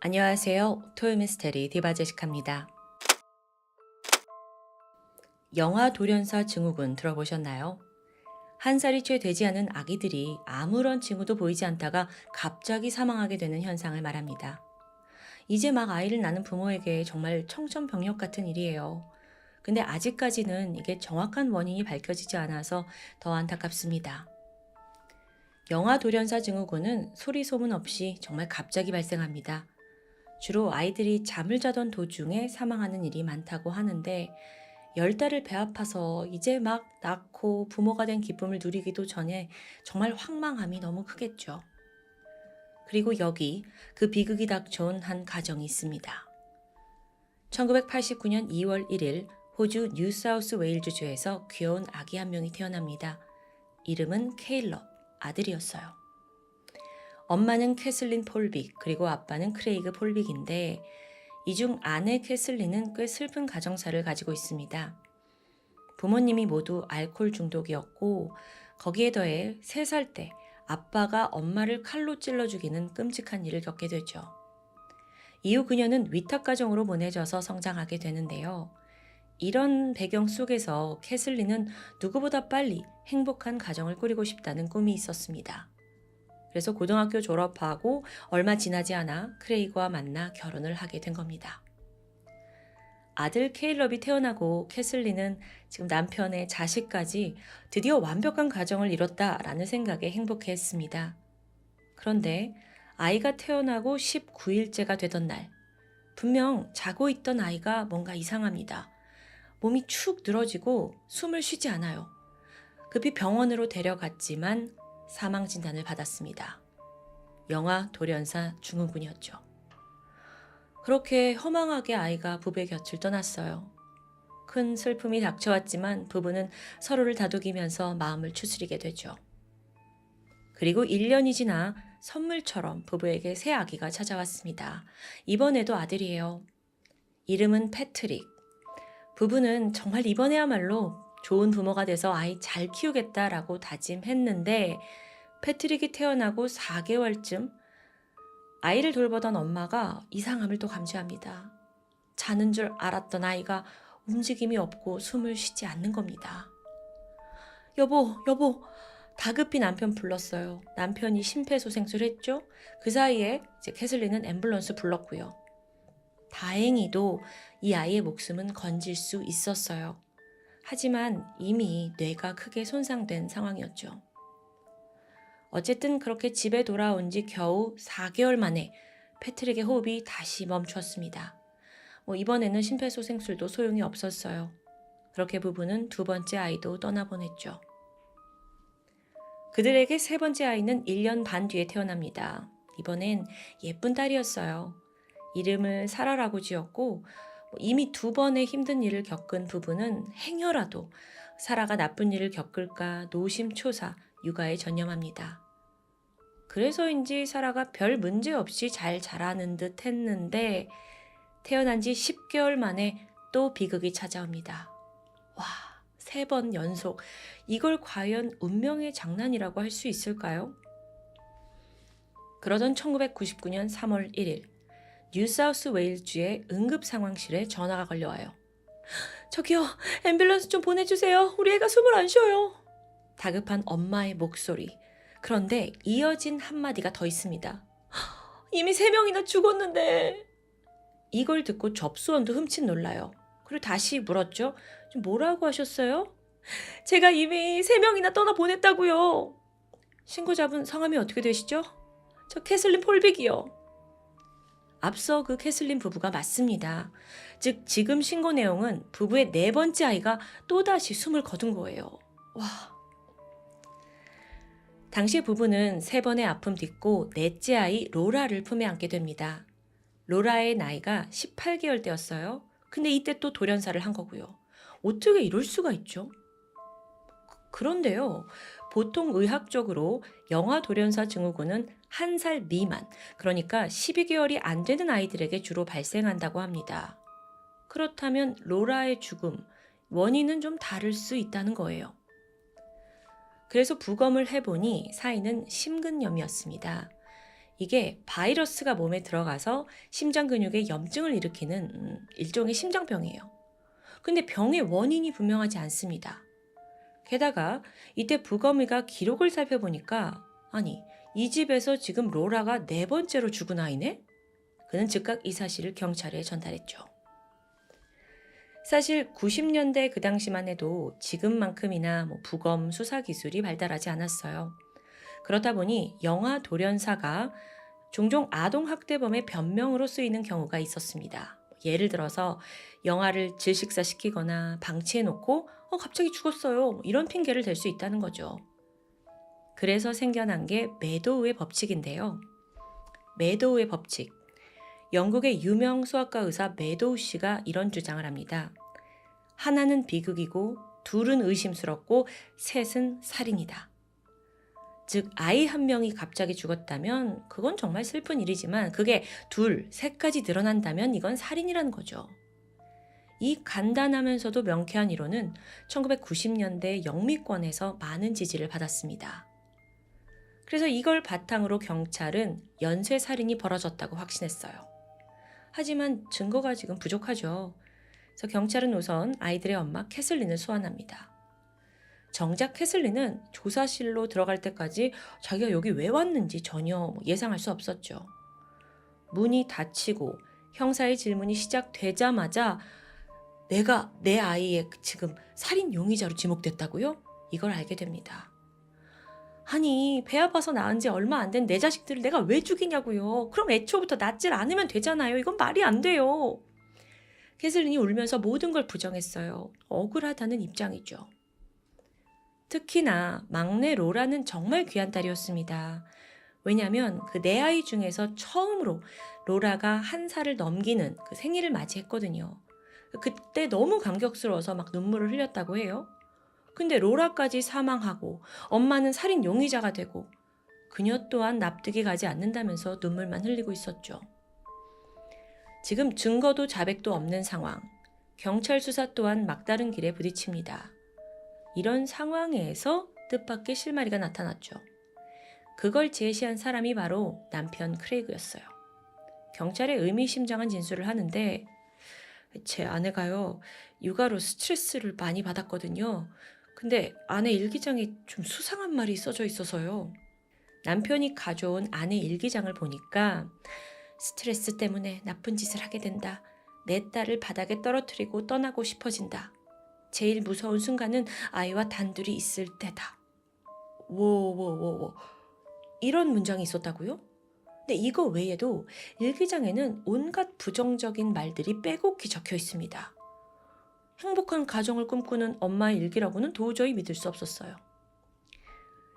안녕하세요. 토요미스테리 디바제시카입니다. 영아 돌연사 증후군 들어보셨나요? 한 살이 채 되지 않은 아기들이 아무런 징후도 보이지 않다가 갑자기 사망하게 되는 현상을 말합니다. 이제 막 아이를 낳는 부모에게 정말 청천벽력 같은 일이에요. 근데 아직까지는 이게 정확한 원인이 밝혀지지 않아서 더 안타깝습니다. 영아 돌연사 증후군은 소리 소문 없이 정말 갑자기 발생합니다. 주로 아이들이 잠을 자던 도중에 사망하는 일이 많다고 하는데 10달을 배 아파서 이제 막 낳고 부모가 된 기쁨을 누리기도 전에 정말 황망함이 너무 크겠죠. 그리고 여기 그 비극이 닥쳐온 한 가정이 있습니다. 1989년 2월 1일 호주 뉴사우스 웨일즈주에서 귀여운 아기 한 명이 태어납니다. 이름은 케일럽, 아들이었어요. 엄마는 캐슬린 폴빅, 그리고 아빠는 크레이그 폴빅인데 이 중 아내 캐슬린은 꽤 슬픈 가정사를 가지고 있습니다. 부모님이 모두 알코올 중독이었고 거기에 더해 3살 때 아빠가 엄마를 칼로 찔러 죽이는 끔찍한 일을 겪게 되죠. 이후 그녀는 위탁가정으로 보내져서 성장하게 되는데요. 이런 배경 속에서 캐슬린은 누구보다 빨리 행복한 가정을 꾸리고 싶다는 꿈이 있었습니다. 그래서 고등학교 졸업하고 얼마 지나지 않아 크레이그와 만나 결혼을 하게 된 겁니다. 아들 케일럽이 태어나고 캐슬린은 지금 남편의 자식까지 드디어 완벽한 가정을 이뤘다라는 생각에 행복해했습니다. 그런데 아이가 태어나고 19일째가 되던 날, 분명 자고 있던 아이가 뭔가 이상합니다. 몸이 축 늘어지고 숨을 쉬지 않아요. 급히 병원으로 데려갔지만 사망 진단을 받았습니다. 영아 돌연사 증후군이었죠. 그렇게 허망하게 아이가 부부의 곁을 떠났어요. 큰 슬픔이 닥쳐왔지만 부부는 서로를 다독이면서 마음을 추스리게 되죠. 그리고 1년이 지나 선물처럼 부부에게 새 아기가 찾아왔습니다. 이번에도 아들이에요. 이름은 패트릭. 부부는 정말 이번에야말로 좋은 부모가 돼서 아이 잘 키우겠다라고 다짐했는데 패트릭이 태어나고 4개월쯤 아이를 돌보던 엄마가 이상함을 또 감지합니다. 자는 줄 알았던 아이가 움직임이 없고 숨을 쉬지 않는 겁니다. 여보, 다급히 남편 불렀어요. 남편이 심폐소생술을 했죠. 그 사이에 이제 캐슬린은 앰뷸런스 불렀고요. 다행히도 이 아이의 목숨은 건질 수 있었어요. 하지만 이미 뇌가 크게 손상된 상황이었죠. 어쨌든 그렇게 집에 돌아온 지 겨우 4개월 만에 패트릭의 호흡이 다시 멈췄습니다. 이번에는 심폐소생술도 소용이 없었어요. 그렇게 부부는 2번째 아이도 떠나보냈죠. 그들에게 3번째 아이는 1년 반 뒤에 태어납니다. 이번엔 예쁜 딸이었어요. 이름을 사라라고 지었고 이미 2번의 힘든 일을 겪은 부부는 행여라도 사라가 나쁜 일을 겪을까 노심초사 육아에 전념합니다. 그래서인지 사라가 별 문제 없이 잘 자라는 듯 했는데 태어난 지 10개월 만에 또 비극이 찾아옵니다. 와, 3번 연속. 이걸 과연 운명의 장난이라고 할 수 있을까요? 그러던 1999년 3월 1일 뉴사우스 웨일즈의 응급상황실에 전화가 걸려와요. 저기요, 앰뷸런스 좀 보내주세요. 우리 애가 숨을 안 쉬어요. 다급한 엄마의 목소리. 그런데 이어진 한마디가 더 있습니다. 이미 3명이나 죽었는데. 이걸 듣고 접수원도 흠칫 놀라요. 그리고 다시 물었죠. 뭐라고 하셨어요? 제가 이미 3명이나 떠나보냈다고요. 신고자분 성함이 어떻게 되시죠? 저 캐슬린 폴빅이요. 앞서 그 캐슬린 부부가 맞습니다. 즉 지금 신고 내용은 부부의 4번째 아이가 또다시 숨을 거둔 거예요. 와. 당시 부부는 3번의 아픔 딛고 넷째 아이 로라를 품에 안게 됩니다. 로라의 나이가 18개월 때였어요. 근데 이때 또 돌연사를 한 거고요. 어떻게 이럴 수가 있죠? 그런데요. 보통 의학적으로 영아 돌연사 증후군은 1살 미만, 그러니까 12개월이 안 되는 아이들에게 주로 발생한다고 합니다. 그렇다면 로라의 죽음, 원인은 좀 다를 수 있다는 거예요. 그래서 부검을 해보니 사인은 심근염이었습니다. 이게 바이러스가 몸에 들어가서 심장 근육에 염증을 일으키는 일종의 심장병이에요. 근데 병의 원인이 분명하지 않습니다. 게다가 이때 부검의가 기록을 살펴보니까 아니, 이 집에서 지금 로라가 네 번째로 죽은 아이네? 그는 즉각 이 사실을 경찰에 전달했죠. 사실 90년대 그 당시만 해도 지금만큼이나 부검 수사 기술이 발달하지 않았어요. 그렇다 보니 영아 돌연사가 종종 아동학대범의 변명으로 쓰이는 경우가 있었습니다. 예를 들어서 영아를 질식사시키거나 방치해놓고 갑자기 죽었어요. 이런 핑계를 댈 수 있다는 거죠. 그래서 생겨난 게 매도우의 법칙인데요. 매도우의 법칙. 영국의 유명 수학과 의사 매도우 씨가 이런 주장을 합니다. 하나는 비극이고 둘은 의심스럽고 셋은 살인이다. 즉 아이 한 명이 갑자기 죽었다면 그건 정말 슬픈 일이지만 그게 둘, 셋까지 늘어난다면 이건 살인이라는 거죠. 이 간단하면서도 명쾌한 이론은 1990년대 영미권에서 많은 지지를 받았습니다. 그래서 이걸 바탕으로 경찰은 연쇄살인이 벌어졌다고 확신했어요. 하지만 증거가 지금 부족하죠. 그래서 경찰은 우선 아이들의 엄마 캐슬린을 소환합니다. 정작 캐슬린은 조사실로 들어갈 때까지 자기가 여기 왜 왔는지 전혀 예상할 수 없었죠. 문이 닫히고 형사의 질문이 시작되자마자 내가 내 아이의 지금 살인 용의자로 지목됐다고요? 이걸 알게 됩니다. 아니, 배 아파서 낳은 지 얼마 안 된 내 자식들을 내가 왜 죽이냐고요. 그럼 애초부터 낳질 않으면 되잖아요. 이건 말이 안 돼요. 캐슬린이 울면서 모든 걸 부정했어요. 억울하다는 입장이죠. 특히나 막내 로라는 정말 귀한 딸이었습니다. 왜냐하면 그 네 아이 중에서 처음으로 로라가 1살을 넘기는 그 생일을 맞이했거든요. 그때 너무 감격스러워서 막 눈물을 흘렸다고 해요. 근데 로라까지 사망하고 엄마는 살인 용의자가 되고 그녀 또한 납득이 가지 않는다면서 눈물만 흘리고 있었죠. 지금 증거도 자백도 없는 상황. 경찰 수사 또한 막다른 길에 부딪힙니다. 이런 상황에서 뜻밖의 실마리가 나타났죠. 그걸 제시한 사람이 바로 남편 크레이그였어요. 경찰에 의미심장한 진술을 하는데 제 아내가요, 육아로 스트레스를 많이 받았거든요. 근데 아내 일기장에 좀 수상한 말이 써져 있어서요. 남편이 가져온 아내 일기장을 보니까 스트레스 때문에 나쁜 짓을 하게 된다. 내 딸을 바닥에 떨어뜨리고 떠나고 싶어진다. 제일 무서운 순간은 아이와 단둘이 있을 때다. 워. 이런 문장이 있었다고요? 근데 이거 외에도 일기장에는 온갖 부정적인 말들이 빼곡히 적혀 있습니다. 행복한 가정을 꿈꾸는 엄마의 일기라고는 도저히 믿을 수 없었어요.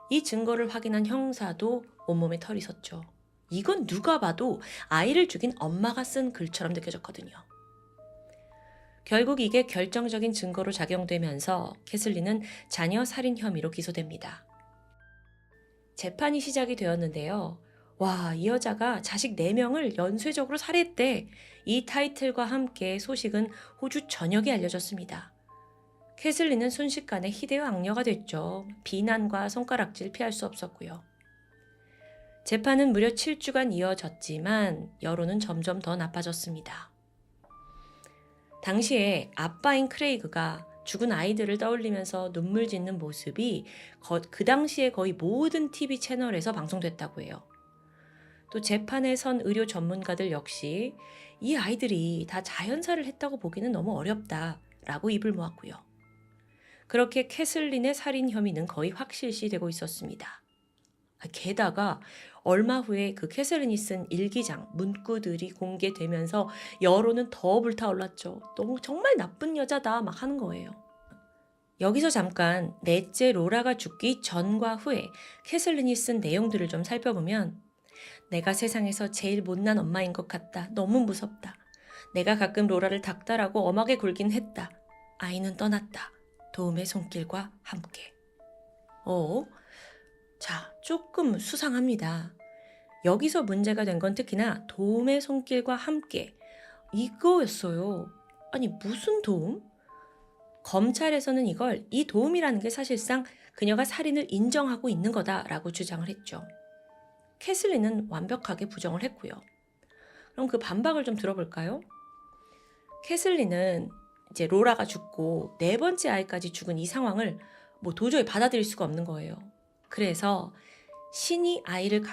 이 증거를 확인한 형사도 온몸에 털이 섰죠. 이건 누가 봐도 아이를 죽인 엄마가 쓴 글처럼 느껴졌거든요. 결국 이게 결정적인 증거로 작용되면서 캐슬린은 자녀 살인 혐의로 기소됩니다. 재판이 시작이 되었는데요. 와, 이 여자가 자식 4명을 연쇄적으로 살해했대. 이 타이틀과 함께 소식은 호주 전역에 알려졌습니다. 캐슬린은 순식간에 희대의 악녀가 됐죠. 비난과 손가락질 피할 수 없었고요. 재판은 무려 7주간 이어졌지만 여론은 점점 더 나빠졌습니다. 당시에 아빠인 크레이그가 죽은 아이들을 떠올리면서 눈물 짓는 모습이 그 당시에 거의 모든 TV 채널에서 방송됐다고 해요. 또 재판에 선 의료 전문가들 역시 이 아이들이 다 자연사를 했다고 보기는 너무 어렵다라고 입을 모았고요. 그렇게 캐슬린의 살인 혐의는 거의 확실시되고 있었습니다. 게다가 얼마 후에 그 캐슬린이 쓴 일기장, 문구들이 공개되면서 여론은 더 불타올랐죠. 너무 정말 나쁜 여자다 막 하는 거예요. 여기서 잠깐 넷째 로라가 죽기 전과 후에 캐슬린이 쓴 내용들을 좀 살펴보면 내가 세상에서 제일 못난 엄마인 것 같다. 너무 무섭다. 내가 가끔 로라를 닥달하고 엄하게 굴긴 했다. 아이는 떠났다. 도움의 손길과 함께. 자, 조금 수상합니다. 여기서 문제가 된 건 특히나 도움의 손길과 함께 이거였어요. 아니 무슨 도움? 검찰에서는 이 도움이라는 게 사실상 그녀가 살인을 인정하고 있는 거다라고 주장을 했죠. 캐슬린은 완벽하게 부정을 했고요. 그럼 그 반박을 좀 들어볼까요? 캐슬린은 이제 로라가 죽고 네 번째 아이까지 죽은 이 상황을 도저히 받아들일 수가 없는 거예요. 그래서 신이 아이를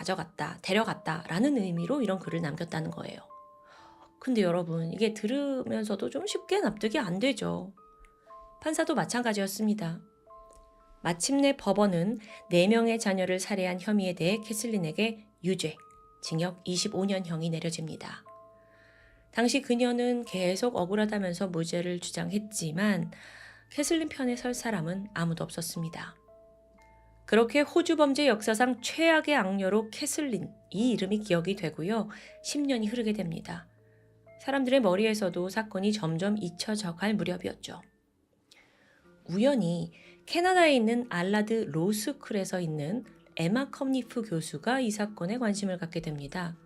데려갔다 라는 의미로 이런 글을 남겼다는 거예요. 근데 여러분, 이게 들으면서도 좀 쉽게 납득이 안 되죠. 판사도 마찬가지였습니다. 마침내 법원은 4명의 자녀를 살해한 혐의에 대해 캐슬린에게 유죄, 징역 25년형이 내려집니다. 당시 그녀는 계속 억울하다면서 무죄를 주장했지만 캐슬린 편에 설 사람은 아무도 없었습니다. 그렇게 호주 범죄 역사상 최악의 악녀로 캐슬린, 이 이름이 기억이 되고요. 10년이 흐르게 됩니다. 사람들의 머리에서도 사건이 점점 잊혀져 갈 무렵이었죠. 우연히 캐나다에 있는 알라드 로스쿨에서 있는 에마 컵니프 교수가 이 사건에 관심을 갖게 됩니다.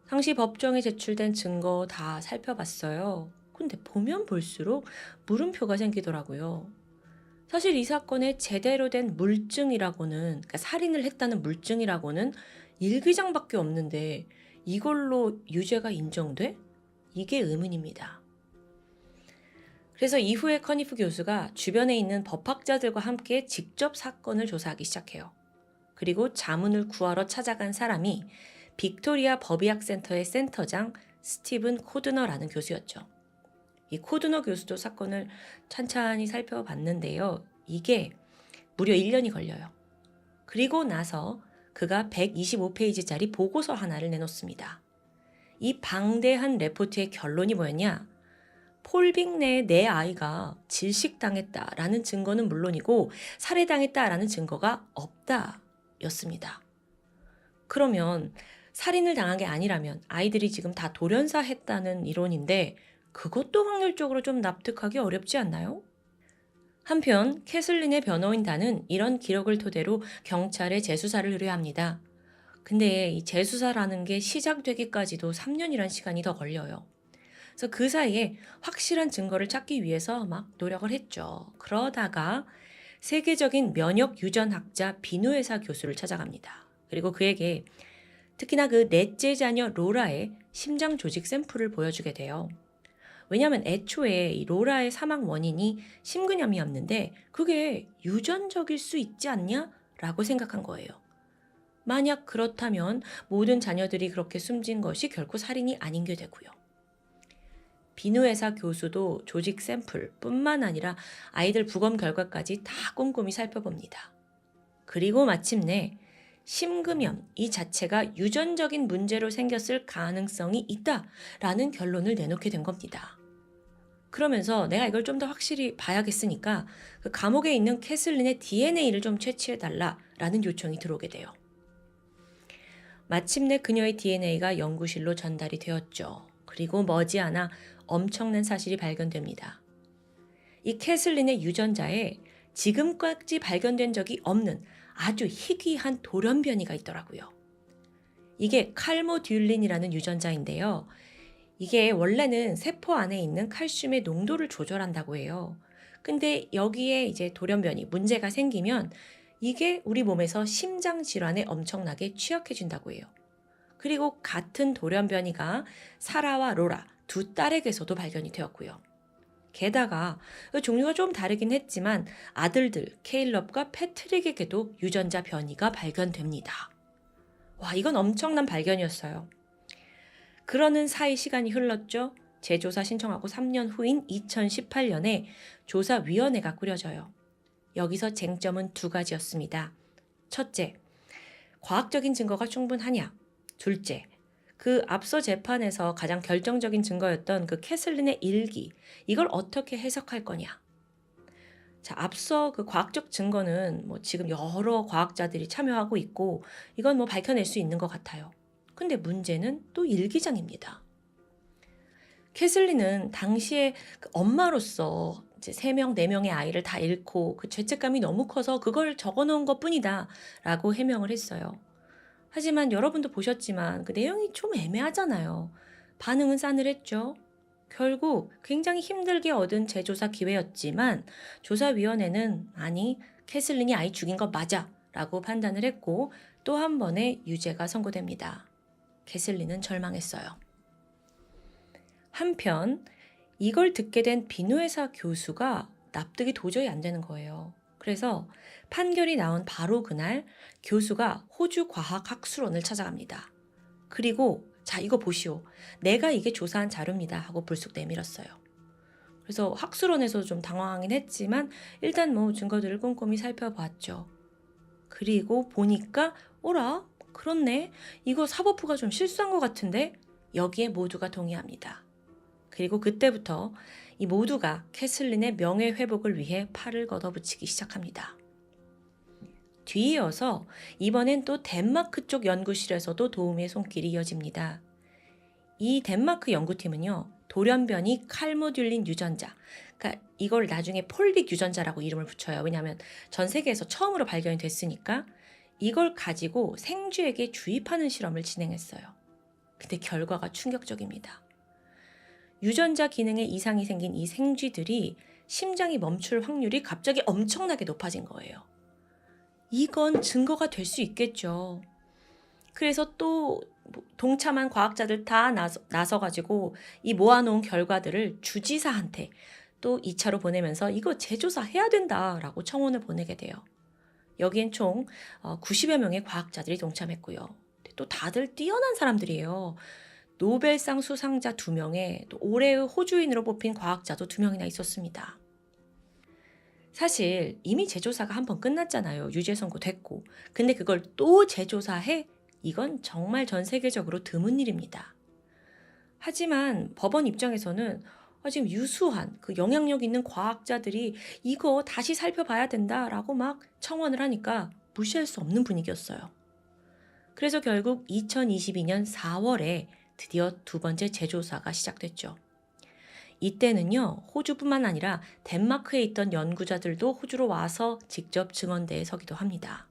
당시 법정에 제출된 증거 다 살펴봤어요. 근데 보면 볼수록 물음표가 생기더라고요. 사실 이 사건의 제대로 된 물증이라고는, 그러니까 살인을 했다는 물증이라고는 일기장밖에 없는데 이걸로 유죄가 인정돼? 이게 의문입니다. 그래서 이후에 커니프 교수가 주변에 있는 법학자들과 함께 직접 사건을 조사하기 시작해요. 그리고 자문을 구하러 찾아간 사람이 빅토리아 법의학센터의 센터장 스티븐 코드너라는 교수였죠. 이 코드너 교수도 사건을 찬찬히 살펴봤는데요. 이게 무려 1년이 걸려요. 그리고 나서 그가 125페이지짜리 보고서 하나를 내놓습니다. 이 방대한 레포트의 결론이 뭐였냐? 폴빅 내의 내 아이가 질식당했다라는 증거는 물론이고 살해당했다라는 증거가 없다였습니다. 그러면 살인을 당한 게 아니라면 아이들이 지금 다 돌연사했다는 이론인데 그것도 확률적으로 좀 납득하기 어렵지 않나요? 한편 캐슬린의 변호인단은 이런 기록을 토대로 경찰에 재수사를 의뢰합니다. 근데 이 재수사라는 게 시작되기까지도 3년이란 시간이 더 걸려요. 그래서 그 사이에 확실한 증거를 찾기 위해서 막 노력을 했죠. 그러다가 세계적인 면역 유전학자 비누에사 교수를 찾아갑니다. 그리고 그에게 특히나 그 넷째 자녀 로라의 심장 조직 샘플을 보여주게 돼요. 왜냐하면 애초에 이 로라의 사망 원인이 심근염이었는데 그게 유전적일 수 있지 않냐? 라고 생각한 거예요. 만약 그렇다면 모든 자녀들이 그렇게 숨진 것이 결코 살인이 아닌 게 되고요. 비누에사 교수도 조직 샘플 뿐만 아니라 아이들 부검 결과까지 다 꼼꼼히 살펴봅니다. 그리고 마침내 심근염 이 자체가 유전적인 문제로 생겼을 가능성이 있다라는 결론을 내놓게 된 겁니다. 그러면서 내가 이걸 좀 더 확실히 봐야겠으니까 그 감옥에 있는 캐슬린의 DNA를 좀 채취해달라라는 요청이 들어오게 돼요. 마침내 그녀의 DNA가 연구실로 전달이 되었죠. 그리고 머지않아 엄청난 사실이 발견됩니다. 이 캐슬린의 유전자에 지금까지 발견된 적이 없는 아주 희귀한 돌연변이가 있더라고요. 이게 칼모듈린이라는 유전자인데요. 이게 원래는 세포 안에 있는 칼슘의 농도를 조절한다고 해요. 근데 여기에 이제 돌연변이, 문제가 생기면 이게 우리 몸에서 심장 질환에 엄청나게 취약해진다고 해요. 그리고 같은 돌연변이가 사라와 로라 두 딸에게서도 발견이 되었고요. 게다가 종류가 좀 다르긴 했지만 아들들 케일럽과 패트릭에게도 유전자 변이가 발견됩니다. 와, 이건 엄청난 발견이었어요. 그러는 사이 시간이 흘렀죠. 재조사 신청하고 3년 후인 2018년에 조사위원회가 꾸려져요. 여기서 쟁점은 2가지였습니다. 첫째, 과학적인 증거가 충분하냐? 둘째, 그 앞서 재판에서 가장 결정적인 증거였던 그 캐슬린의 일기, 이걸 어떻게 해석할 거냐? 자, 앞서 그 과학적 증거는 지금 여러 과학자들이 참여하고 있고 이건 밝혀낼 수 있는 것 같아요. 근데 문제는 또 일기장입니다. 캐슬린은 당시에 그 엄마로서 이제 3명, 4명의 아이를 다 잃고 그 죄책감이 너무 커서 그걸 적어놓은 것뿐이다 라고 해명을 했어요. 하지만 여러분도 보셨지만 그 내용이 좀 애매하잖아요. 반응은 싸늘했죠. 결국 굉장히 힘들게 얻은 재조사 기회였지만 조사위원회는 아니, 캐슬린이 아이 죽인 거 맞아 라고 판단을 했고 또 한 번의 유죄가 선고됩니다. 캐슬린은 절망했어요. 한편 이걸 듣게 된 비누회사 교수가 납득이 도저히 안 되는 거예요. 그래서 판결이 나온 바로 그날 교수가 호주 과학학술원을 찾아갑니다. 그리고 자, 이거 보시오. 내가 이게 조사한 자료입니다 하고 불쑥 내밀었어요. 그래서 학술원에서 좀 당황하긴 했지만 일단 뭐 증거들을 꼼꼼히 살펴봤죠. 그리고 보니까 어라? 그렇네. 이거 사법부가 좀 실수한 것 같은데? 여기에 모두가 동의합니다. 그리고 그때부터 이 모두가 캐슬린의 명예회복을 위해 팔을 걷어붙이기 시작합니다. 뒤이어서 이번엔 또 덴마크 쪽 연구실에서도 도움의 손길이 이어집니다. 이 덴마크 연구팀은요, 돌연변이 칼모듈린 유전자, 그러니까 이걸 나중에 폴빅 유전자라고 이름을 붙여요. 왜냐하면 전 세계에서 처음으로 발견이 됐으니까 이걸 가지고 생쥐에게 주입하는 실험을 진행했어요. 근데 결과가 충격적입니다. 유전자 기능에 이상이 생긴 이 생쥐들이 심장이 멈출 확률이 갑자기 엄청나게 높아진 거예요. 이건 증거가 될 수 있겠죠. 그래서 또 동참한 과학자들 다 나서가지고 이 모아놓은 결과들을 주지사한테 또 2차로 보내면서 이거 재조사해야 된다라고 청원을 보내게 돼요. 여기엔 총 90여 명의 과학자들이 동참했고요. 또 다들 뛰어난 사람들이에요. 노벨상 수상자 2명에 또 올해의 호주인으로 뽑힌 과학자도 2명이나 있었습니다. 사실 이미 재조사가 한 번 끝났잖아요. 유죄 선고됐고. 근데 그걸 또 재조사해? 이건 정말 전 세계적으로 드문 일입니다. 하지만 법원 입장에서는 지금 유수한 그 영향력 있는 과학자들이 이거 다시 살펴봐야 된다라고 막 청원을 하니까 무시할 수 없는 분위기였어요. 그래서 결국 2022년 4월에 드디어 두 번째 재조사가 시작됐죠. 이때는요, 호주뿐만 아니라 덴마크에 있던 연구자들도 호주로 와서 직접 증언대에 서기도 합니다.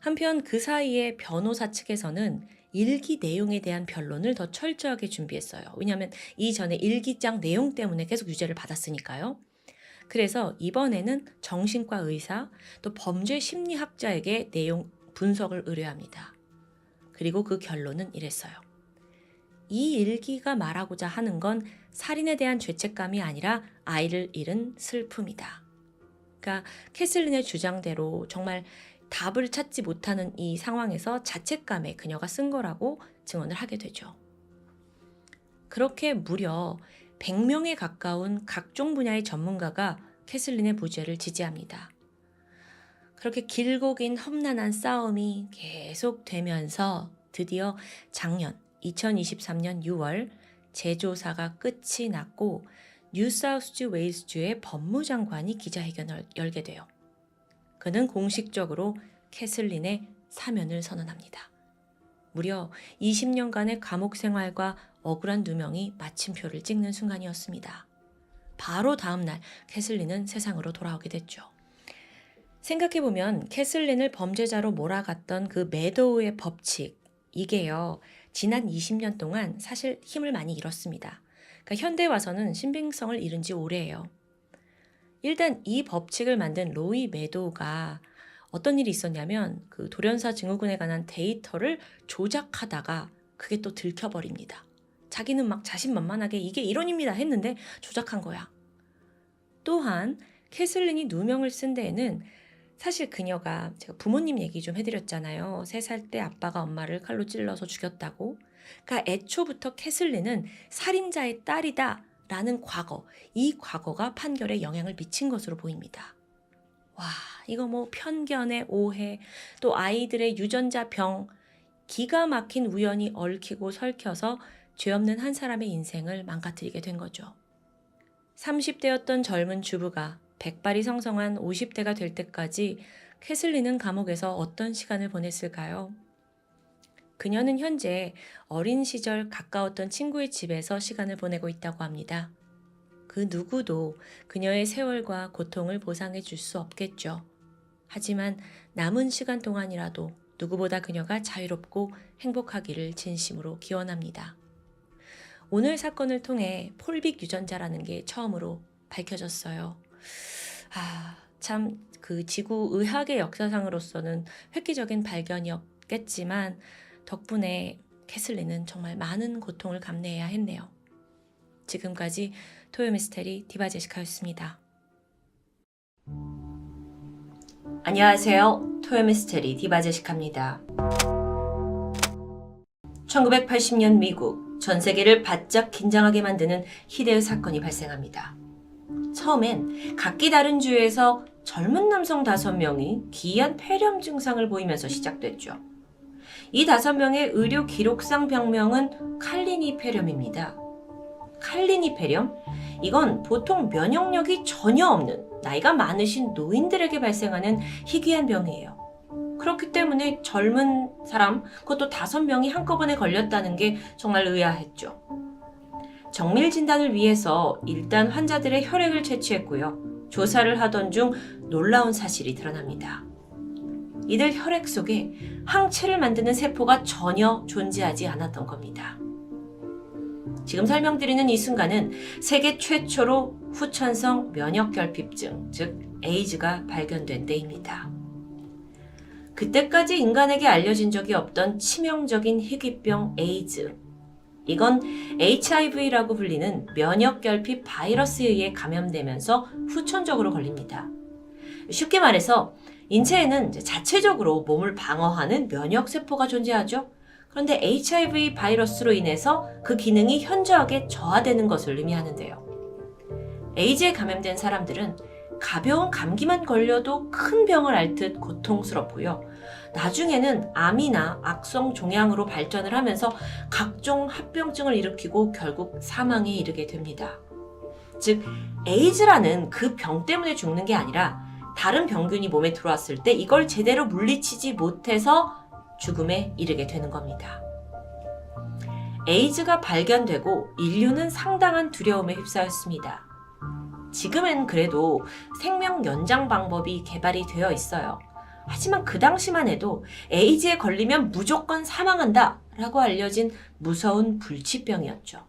한편 그 사이에 변호사 측에서는 일기 내용에 대한 변론을 더 철저하게 준비했어요. 왜냐하면 이전에 일기장 내용 때문에 계속 유죄를 받았으니까요. 그래서 이번에는 정신과 의사, 또 범죄 심리학자에게 내용 분석을 의뢰합니다. 그리고 그 결론은 이랬어요. 이 일기가 말하고자 하는 건 살인에 대한 죄책감이 아니라 아이를 잃은 슬픔이다. 그러니까 캐슬린의 주장대로 정말 답을 찾지 못하는 이 상황에서 자책감에 그녀가 쓴 거라고 증언을 하게 되죠. 그렇게 무려 100명에 가까운 각종 분야의 전문가가 캐슬린의 무죄를 지지합니다. 그렇게 길고 긴 험난한 싸움이 계속되면서 드디어 작년 2023년 6월 재조사가 끝이 났고 뉴사우스 웨일스주의 법무장관이 기자회견을 열게 돼요. 그는 공식적으로 캐슬린의 사면을 선언합니다. 무려 20년간의 감옥 생활과 억울한 누명이 마침표를 찍는 순간이었습니다. 바로 다음 날 캐슬린은 세상으로 돌아오게 됐죠. 생각해보면 캐슬린을 범죄자로 몰아갔던 그 매도우의 법칙, 이게요, 지난 20년 동안 사실 힘을 많이 잃었습니다. 그러니까 현대에 와서는 신빙성을 잃은 지 오래예요. 일단 이 법칙을 만든 로이 매도우가 어떤 일이 있었냐면 그 돌연사 증후군에 관한 데이터를 조작하다가 그게 또 들켜버립니다. 자기는 막 자신만만하게 이게 이론입니다 했는데 조작한 거야. 또한 캐슬린이 누명을 쓴 데에는 사실 그녀가 제가 부모님 얘기 좀 해드렸잖아요. 3살 때 아빠가 엄마를 칼로 찔러서 죽였다고. 그러니까 애초부터 캐슬린은 살인자의 딸이다 라는 과거, 이 과거가 판결에 영향을 미친 것으로 보입니다. 와, 이거 뭐 편견의 오해, 또 아이들의 유전자 병, 기가 막힌 우연이 얽히고 설켜서 죄 없는 한 사람의 인생을 망가뜨리게 된 거죠. 30대였던 젊은 주부가 백발이 성성한 50대가 될 때까지 캐슬린은 감옥에서 어떤 시간을 보냈을까요? 그녀는 현재 어린 시절 가까웠던 친구의 집에서 시간을 보내고 있다고 합니다. 그 누구도 그녀의 세월과 고통을 보상해 줄 수 없겠죠. 하지만 남은 시간 동안이라도 누구보다 그녀가 자유롭고 행복하기를 진심으로 기원합니다. 오늘 사건을 통해 폴빅 유전자라는 게 처음으로 밝혀졌어요. 참 그 지구 의학의 역사상으로서는 획기적인 발견이었겠지만 덕분에 캐슬린은 정말 많은 고통을 감내해야 했네요. 지금까지 토요미스테리 디바제시카였습니다. 안녕하세요. 토요미스테리 디바제시카입니다. 1980년 미국, 전 세계를 바짝 긴장하게 만드는 희대의 사건이 발생합니다. 처음엔 각기 다른 주에서 젊은 남성 5명이 기이한 폐렴 증상을 보이면서 시작됐죠. 이 5명의 의료 기록상 병명은 칼리니 폐렴입니다. 칼리니 폐렴? 이건 보통 면역력이 전혀 없는 나이가 많으신 노인들에게 발생하는 희귀한 병이에요. 그렇기 때문에 젊은 사람, 그것도 5명이 한꺼번에 걸렸다는 게 정말 의아했죠. 정밀 진단을 위해서 일단 환자들의 혈액을 채취했고요. 조사를 하던 중 놀라운 사실이 드러납니다. 이들 혈액 속에 항체를 만드는 세포가 전혀 존재하지 않았던 겁니다. 지금 설명드리는 이 순간은 세계 최초로 후천성 면역결핍증, 즉 에이즈가 발견된 때입니다. 그때까지 인간에게 알려진 적이 없던 치명적인 희귀병 에이즈. 이건 HIV라고 불리는 면역결핍 바이러스에 의해 감염되면서 후천적으로 걸립니다. 쉽게 말해서 인체에는 자체적으로 몸을 방어하는 면역세포가 존재하죠. 그런데 HIV 바이러스로 인해서 그 기능이 현저하게 저하되는 것을 의미하는데요. 에이즈에 감염된 사람들은 가벼운 감기만 걸려도 큰 병을 앓듯 고통스럽고요. 나중에는 암이나 악성 종양으로 발전을 하면서 각종 합병증을 일으키고 결국 사망에 이르게 됩니다. 즉, 에이즈라는 그 병 때문에 죽는 게 아니라 다른 병균이 몸에 들어왔을 때 이걸 제대로 물리치지 못해서 죽음에 이르게 되는 겁니다. 에이즈가 발견되고 인류는 상당한 두려움에 휩싸였습니다. 지금은 그래도 생명 연장 방법이 개발이 되어 있어요. 하지만 그 당시만 해도 에이즈에 걸리면 무조건 사망한다 라고 알려진 무서운 불치병이었죠.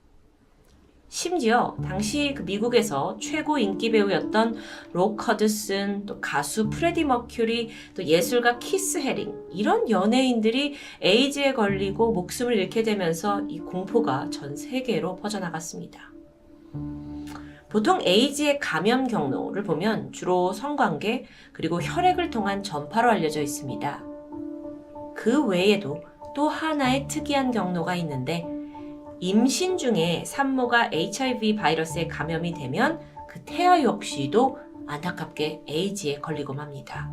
심지어 당시 미국에서 최고 인기 배우였던 록 허드슨, 또 가수 프레디 머큐리, 또 예술가 키스 헤링 이런 연예인들이 에이즈에 걸리고 목숨을 잃게 되면서 이 공포가 전 세계로 퍼져나갔습니다. 보통 에이즈의 감염 경로를 보면 주로 성관계 그리고 혈액을 통한 전파로 알려져 있습니다. 그 외에도 또 하나의 특이한 경로가 있는데 임신 중에 산모가 HIV 바이러스에 감염이 되면 그 태아 역시도 안타깝게 에이즈에 걸리고 맙니다.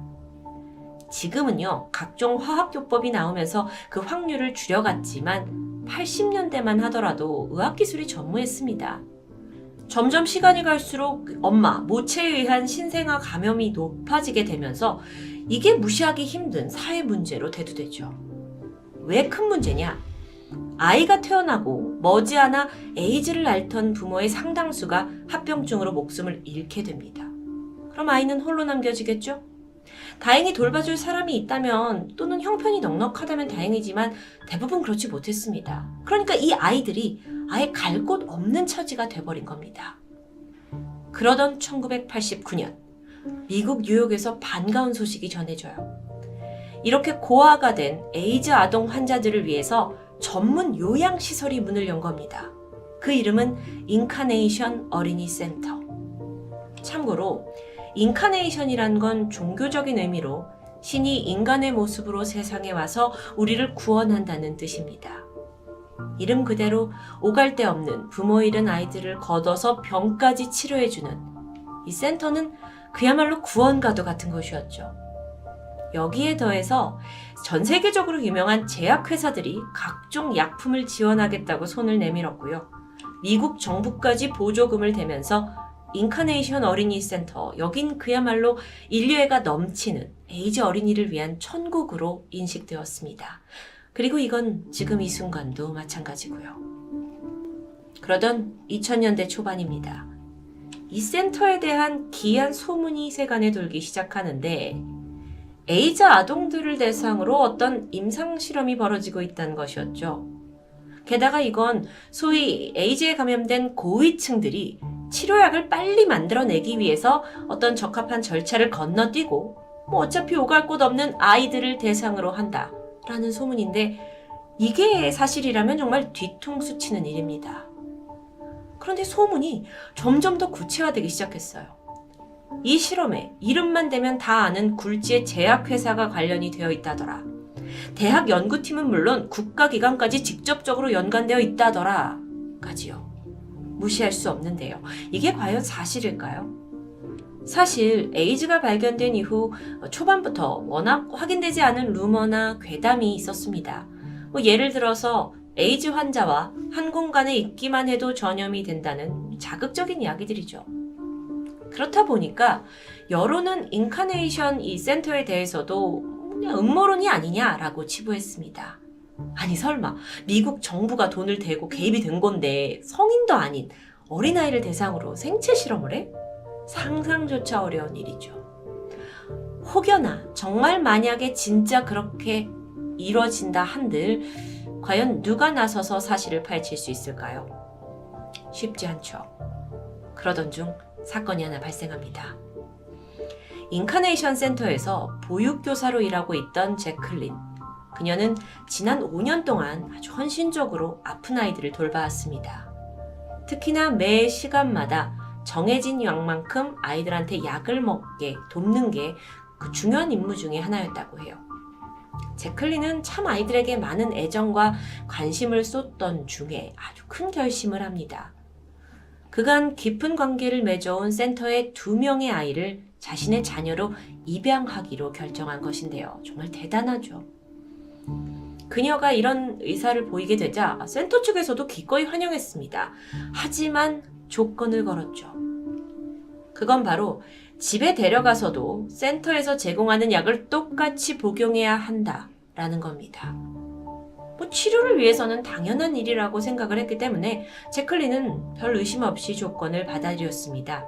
지금은요, 각종 화학요법이 나오면서 그 확률을 줄여갔지만 80년대만 하더라도 의학기술이 전무했습니다. 점점 시간이 갈수록 엄마, 모체에 의한 신생아 감염이 높아지게 되면서 이게 무시하기 힘든 사회 문제로 대두되죠. 왜 큰 문제냐? 아이가 태어나고 머지않아 에이즈를 앓던 부모의 상당수가 합병증으로 목숨을 잃게 됩니다. 그럼 아이는 홀로 남겨지겠죠? 다행히 돌봐줄 사람이 있다면 또는 형편이 넉넉하다면 다행이지만 대부분 그렇지 못했습니다. 그러니까 이 아이들이 아예 갈 곳 없는 처지가 돼버린 겁니다. 그러던 1989년 미국 뉴욕에서 반가운 소식이 전해져요. 이렇게 고아가 된 에이즈 아동 환자들을 위해서 전문 요양시설이 문을 연 겁니다. 그 이름은 인카네이션 어린이 센터. 참고로 인카네이션이란 건 종교적인 의미로 신이 인간의 모습으로 세상에 와서 우리를 구원한다는 뜻입니다. 이름 그대로 오갈 데 없는 부모 잃은 아이들을 걷어서 병까지 치료해주는 이 센터는 그야말로 구원과도 같은 곳이었죠. 여기에 더해서 전 세계적으로 유명한 제약회사들이 각종 약품을 지원하겠다고 손을 내밀었고요. 미국 정부까지 보조금을 대면서 인카네이션 어린이 센터, 여긴 그야말로 인류애가 넘치는 에이즈 어린이를 위한 천국으로 인식되었습니다. 그리고 이건 지금 이 순간도 마찬가지고요. 그러던 2000년대 초반입니다. 이 센터에 대한 기이한 소문이 세간에 돌기 시작하는데 에이즈 아동들을 대상으로 어떤 임상실험이 벌어지고 있다는 것이었죠. 게다가 이건 소위 에이즈에 감염된 고위층들이 치료약을 빨리 만들어내기 위해서 어떤 적합한 절차를 건너뛰고 어차피 오갈 곳 없는 아이들을 대상으로 한다라는 소문인데 이게 사실이라면 정말 뒤통수 치는 일입니다. 그런데 소문이 점점 더 구체화되기 시작했어요. 이 실험에 이름만 대면 다 아는 굴지의 제약회사가 관련이 되어 있다더라. 대학 연구팀은 물론 국가기관까지 직접적으로 연관되어 있다더라. 까지요. 무시할 수 없는데요. 이게 과연 사실일까요? 사실 에이즈가 발견된 이후 초반부터 워낙 확인되지 않은 루머나 괴담이 있었습니다. 예를 들어서 에이즈 환자와 한 공간에 있기만 해도 전염이 된다는 자극적인 이야기들이죠. 그렇다 보니까 여론은 인카네이션 이 센터에 대해서도 그냥 음모론이 아니냐라고 치부했습니다. 아니 설마 미국 정부가 돈을 대고 개입이 된 건데 성인도 아닌 어린아이를 대상으로 생체 실험을 해? 상상조차 어려운 일이죠. 혹여나 정말 만약에 진짜 그렇게 이뤄진다 한들 과연 누가 나서서 사실을 파헤칠 수 있을까요? 쉽지 않죠. 그러던 중 사건이 하나 발생합니다. 인카네이션 센터에서 보육교사로 일하고 있던 제클린. 그녀는 지난 5년 동안 아주 헌신적으로 아픈 아이들을 돌봐왔습니다. 특히나 매 시간마다 정해진 양만큼 아이들한테 약을 먹게 돕는 게 그 중요한 임무 중에 하나였다고 해요. 제클린은 참 아이들에게 많은 애정과 관심을 쏟던 중에 아주 큰 결심을 합니다. 그간 깊은 관계를 맺어온 센터의 2명의 아이를 자신의 자녀로 입양하기로 결정한 것인데요. 정말 대단하죠. 그녀가 이런 의사를 보이게 되자 센터 측에서도 기꺼이 환영했습니다. 하지만 조건을 걸었죠. 그건 바로 집에 데려가서도 센터에서 제공하는 약을 똑같이 복용해야 한다라는 겁니다. 치료를 위해서는 당연한 일이라고 생각을 했기 때문에 제클린은 별 의심 없이 조건을 받아들였습니다.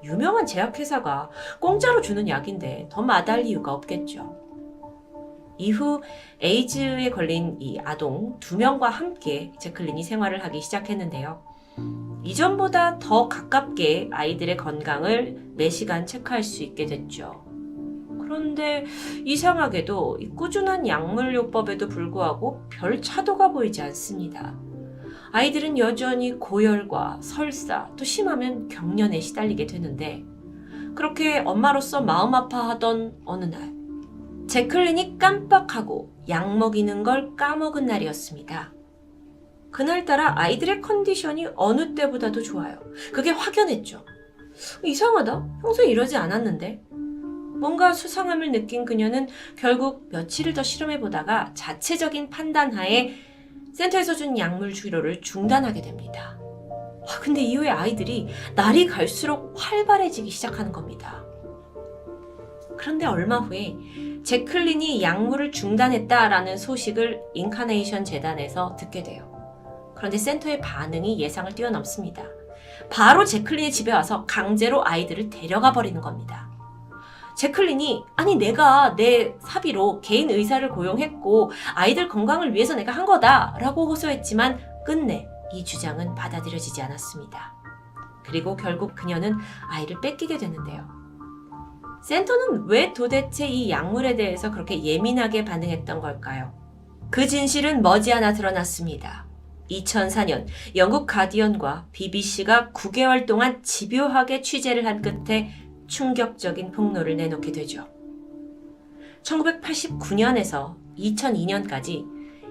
유명한 제약회사가 공짜로 주는 약인데 더 마다할 이유가 없겠죠. 이후 에이즈에 걸린 이 아동 2명과 함께 제클린이 생활을 하기 시작했는데요. 이전보다 더 가깝게 아이들의 건강을 매시간 체크할 수 있게 됐죠. 그런데 이상하게도 이 꾸준한 약물요법에도 불구하고 별 차도가 보이지 않습니다. 아이들은 여전히 고열과 설사, 또 심하면 경련에 시달리게 되는데 그렇게 엄마로서 마음 아파하던 어느 날 제클린이 깜빡하고 약 먹이는 걸 까먹은 날이었습니다. 그날따라 아이들의 컨디션이 어느 때보다도 좋아요. 그게 확연했죠. 이상하다. 평소에 이러지 않았는데. 뭔가 수상함을 느낀 그녀는 결국 며칠을 더 실험해보다가 자체적인 판단하에 센터에서 준 약물 치료를 중단하게 됩니다. 근데 이후에 아이들이 날이 갈수록 활발해지기 시작하는 겁니다. 그런데 얼마 후에 제클린이 약물을 중단했다라는 소식을 인카네이션 재단에서 듣게 돼요. 그런데 센터의 반응이 예상을 뛰어넘습니다. 바로 제클린의 집에 와서 강제로 아이들을 데려가 버리는 겁니다. 제클린이 아니 내가 내 사비로 개인 의사를 고용했고 아이들 건강을 위해서 내가 한 거다라고 호소했지만 끝내 이 주장은 받아들여지지 않았습니다. 그리고 결국 그녀는 아이를 뺏기게 되는데요. 센터는 왜 도대체 이 약물에 대해서 그렇게 예민하게 반응했던 걸까요? 그 진실은 머지않아 드러났습니다. 2004년 영국 가디언과 BBC가 9개월 동안 집요하게 취재를 한 끝에 충격적인 폭로를 내놓게 되죠. 1989년에서 2002년까지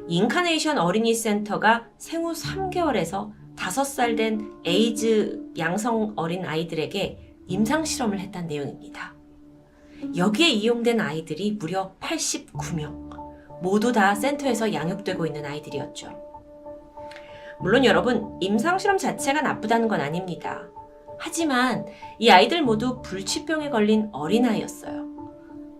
인카네이션 어린이 센터가 생후 3개월에서 5살 된 에이즈 양성 어린 아이들에게 임상실험을 했다는 내용입니다. 여기에 이용된 아이들이 무려 89명, 모두 다 센터에서 양육되고 있는 아이들이었죠. 물론 여러분, 임상실험 자체가 나쁘다는 건 아닙니다. 하지만 이 아이들 모두 불치병에 걸린 어린아이였어요.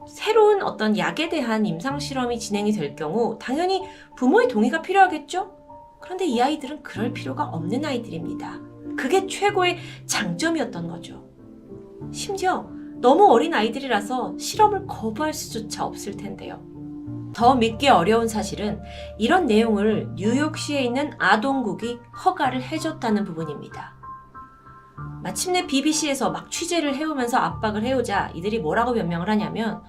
새로운 어떤 약에 대한 임상실험이 진행이 될 경우 당연히 부모의 동의가 필요하겠죠? 그런데 이 아이들은 그럴 필요가 없는 아이들입니다. 그게 최고의 장점이었던 거죠. 심지어 너무 어린 아이들이라서 실험을 거부할 수조차 없을 텐데요. 더 믿기 어려운 사실은 이런 내용을 뉴욕시에 있는 아동국이 허가를 해줬다는 부분입니다. 마침내 BBC에서 막 취재를 해오면서 압박을 해오자 이들이 뭐라고 변명을 하냐면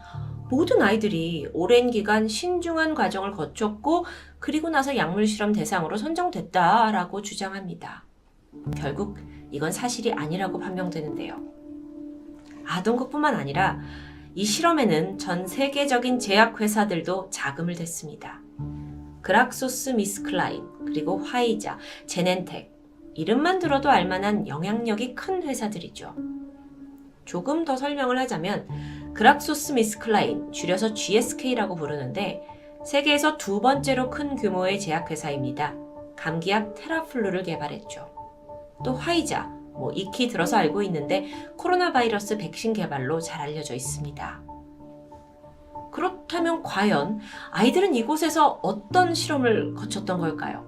모든 아이들이 오랜 기간 신중한 과정을 거쳤고 그리고 나서 약물 실험 대상으로 선정됐다라고 주장합니다. 결국 이건 사실이 아니라고 판명되는데요. 아동국뿐만 아니라 이 실험에는 전 세계적인 제약회사들도 자금을 댔습니다. 그락소스미스클라인, 그리고 화이자, 제넨텍, 이름만 들어도 알만한 영향력이 큰 회사들이죠. 조금 더 설명을 하자면 그락소스미스클라인, 줄여서 GSK라고 부르는데 세계에서 두 번째로 큰 규모의 제약회사입니다. 감기약 테라플루를 개발했죠. 또 화이자, 익히 들어서 알고 있는데 코로나 바이러스 백신 개발로 잘 알려져 있습니다. 그렇다면 과연 아이들은 이곳에서 어떤 실험을 거쳤던 걸까요?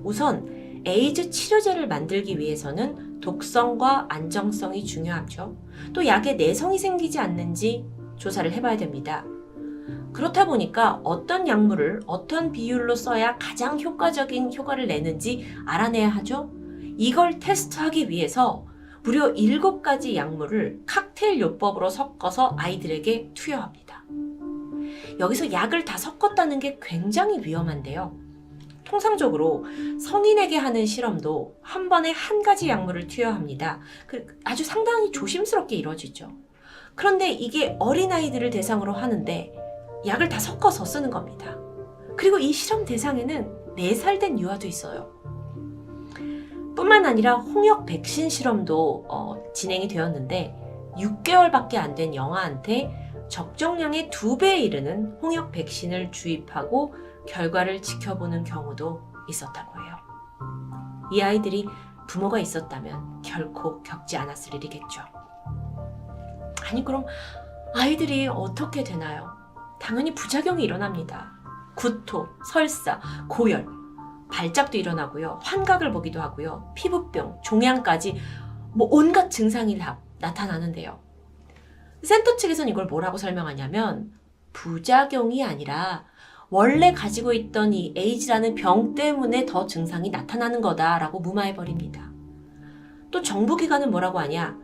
우선 에이즈 치료제를 만들기 위해서는 독성과 안정성이 중요하죠. 또 약에 내성이 생기지 않는지 조사를 해봐야 됩니다. 그렇다 보니까 어떤 약물을 어떤 비율로 써야 가장 효과적인 효과를 내는지 알아내야 하죠. 이걸 테스트하기 위해서 무려 7가지 약물을 칵테일 요법으로 섞어서 아이들에게 투여합니다. 여기서 약을 다 섞었다는 게 굉장히 위험한데요. 통상적으로 성인에게 하는 실험도 한 번에 한 가지 약물을 투여합니다. 아주 상당히 조심스럽게 이루어지죠. 그런데 이게 어린아이들을 대상으로 하는데 약을 다 섞어서 쓰는 겁니다. 그리고 이 실험 대상에는 4살 된 유아도 있어요. 뿐만 아니라 홍역 백신 실험도 진행이 되었는데 6개월밖에 안 된 영아한테 적정량의 2배에 이르는 홍역 백신을 주입하고 결과를 지켜보는 경우도 있었다고 해요. 이 아이들이 부모가 있었다면 결코 겪지 않았을 일이겠죠. 아니 그럼 아이들이 어떻게 되나요? 당연히 부작용이 일어납니다. 구토, 설사, 고열, 발작도 일어나고요. 환각을 보기도 하고요. 피부병, 종양까지 온갖 증상이 나타나는데요. 센터 측에서는 이걸 뭐라고 설명하냐면 부작용이 아니라 원래 가지고 있던 이 에이즈라는 병 때문에 더 증상이 나타나는 거다라고 무마해버립니다. 또 정부기관은 뭐라고 하냐?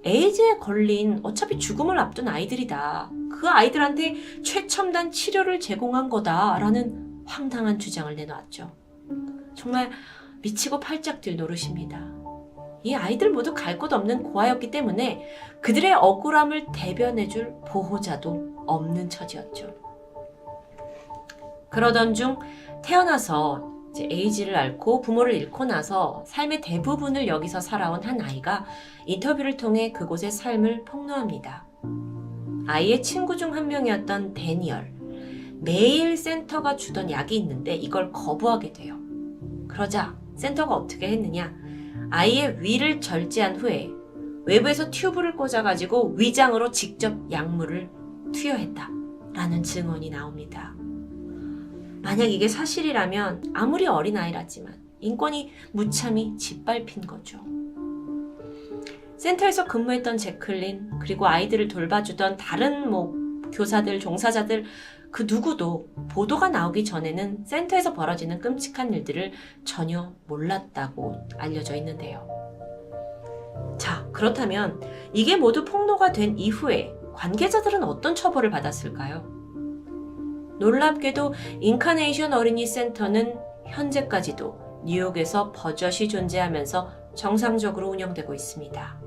에이즈에 걸린 어차피 죽음을 앞둔 아이들이다. 그 아이들한테 최첨단 치료를 제공한 거다라는 황당한 주장을 내놓았죠. 정말 미치고 팔짝 뛸 노릇입니다. 이 아이들 모두 갈 곳 없는 고아였기 때문에 그들의 억울함을 대변해줄 보호자도 없는 처지였죠. 그러던 중 태어나서 이제 에이즈를 앓고 부모를 잃고 나서 삶의 대부분을 여기서 살아온 한 아이가 인터뷰를 통해 그곳의 삶을 폭로합니다. 아이의 친구 중 한 명이었던 데니얼. 매일 센터가 주던 약이 있는데 이걸 거부하게 돼요. 그러자 센터가 어떻게 했느냐? 아이의 위를 절제한 후에 외부에서 튜브를 꽂아가지고 위장으로 직접 약물을 투여했다라는 증언이 나옵니다. 만약 이게 사실이라면 아무리 어린아이라지만 인권이 무참히 짓밟힌 거죠. 센터에서 근무했던 제클린, 그리고 아이들을 돌봐주던 다른 교사들, 종사자들 그 누구도 보도가 나오기 전에는 센터에서 벌어지는 끔찍한 일들을 전혀 몰랐다고 알려져 있는데요. 자, 그렇다면 이게 모두 폭로가 된 이후에 관계자들은 어떤 처벌을 받았을까요? 놀랍게도 인카네이션 어린이 센터는 현재까지도 뉴욕에서 버젓이 존재하면서 정상적으로 운영되고 있습니다.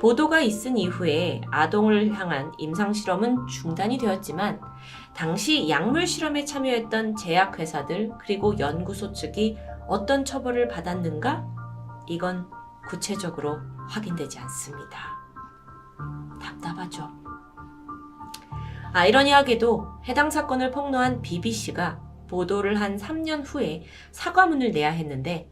보도가 있은 이후에 아동을 향한 임상실험은 중단이 되었지만 당시 약물 실험에 참여했던 제약회사들 그리고 연구소 측이 어떤 처벌을 받았는가? 이건 구체적으로 확인되지 않습니다. 답답하죠. 아이러니하게도 해당 사건을 폭로한 BBC가 보도를 한 3년 후에 사과문을 내야 했는데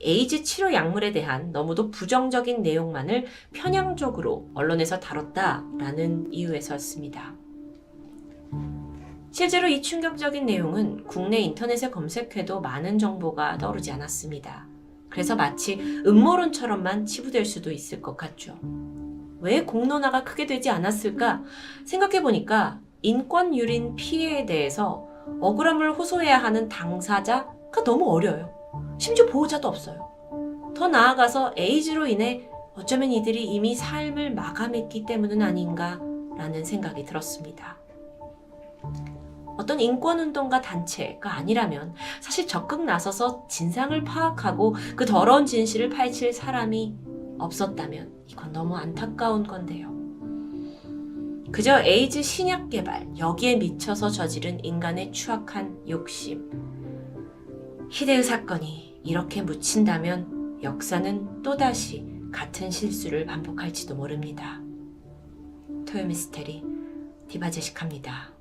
에이즈 치료 약물에 대한 너무도 부정적인 내용만을 편향적으로 언론에서 다뤘다라는 이유에서였습니다. 실제로 이 충격적인 내용은 국내 인터넷에 검색해도 많은 정보가 떠오르지 않았습니다. 그래서 마치 음모론처럼만 치부될 수도 있을 것 같죠. 왜 공론화가 크게 되지 않았을까 생각해보니까 인권유린 피해에 대해서 억울함을 호소해야 하는 당사자가 너무 어려요. 심지어 보호자도 없어요. 더 나아가서 에이즈로 인해 어쩌면 이들이 이미 삶을 마감했기 때문은 아닌가라는 생각이 들었습니다. 어떤 인권운동가 단체가 아니라면 사실 적극 나서서 진상을 파악하고 그 더러운 진실을 파헤칠 사람이 없었다면 이건 너무 안타까운 건데요. 그저 에이즈 신약 개발, 여기에 미쳐서 저지른 인간의 추악한 욕심. 히데의 사건이 이렇게 묻힌다면 역사는 또다시 같은 실수를 반복할지도 모릅니다. 토요미스테리 디바제식합니다.